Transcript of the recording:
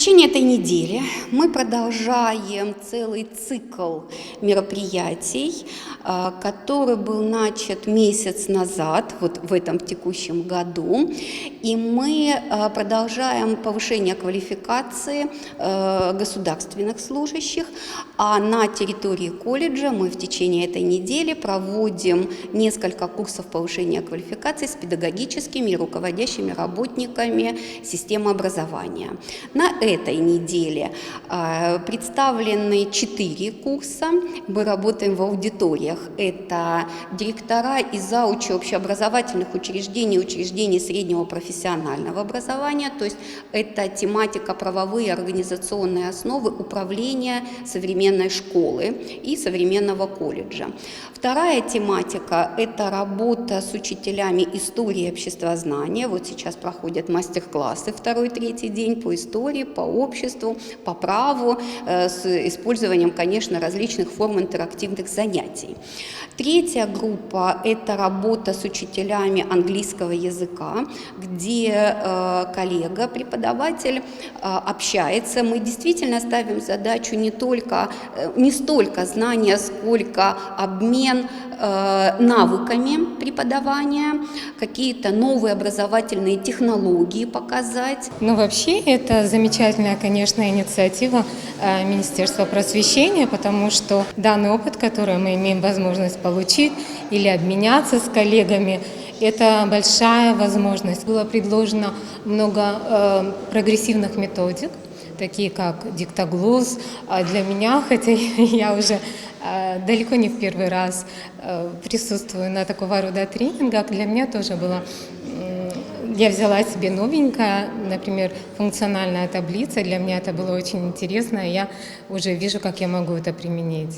течение этой недели мы продолжаем целый цикл мероприятий, который был начат месяц назад, вот в этом текущем году, и мы продолжаем повышение квалификации государственных служащих, а на территории колледжа мы в течение этой недели проводим несколько курсов повышения квалификации с педагогическими и руководящими работниками системы образования. На этой неделе представлены 4 курса. Мы работаем в аудиториях. Это директора и заучи общеобразовательных учреждений, учреждений среднего профессионального образования, то есть это тематика правовые организационные основы управления современной школы и современного колледжа. Вторая тематика – это работа с учителями истории и обществознания. Вот сейчас проходят мастер-классы 2-3 день по истории, по обществу, по праву, с использованием, конечно, различных форм интерактивных занятий. Третья группа – это работа с учителями английского языка, где коллега, преподаватель общается. Мы действительно ставим задачу не столько знания, сколько обмен навыками преподавания, какие-то новые образовательные технологии показать. Ну, вообще, это замечательная, конечно, инициатива Министерства просвещения, потому что данный опыт, который мы имеем возможность получить или обменяться с коллегами, это большая возможность. Было предложено много прогрессивных методик, такие как диктоглосс. Для меня, хотя я уже далеко не в первый раз присутствую на такого рода тренингах, для меня тоже было... Я взяла себе новенькое, например, функциональная таблица. Для меня это было очень интересно, и я уже вижу, как я могу это применить.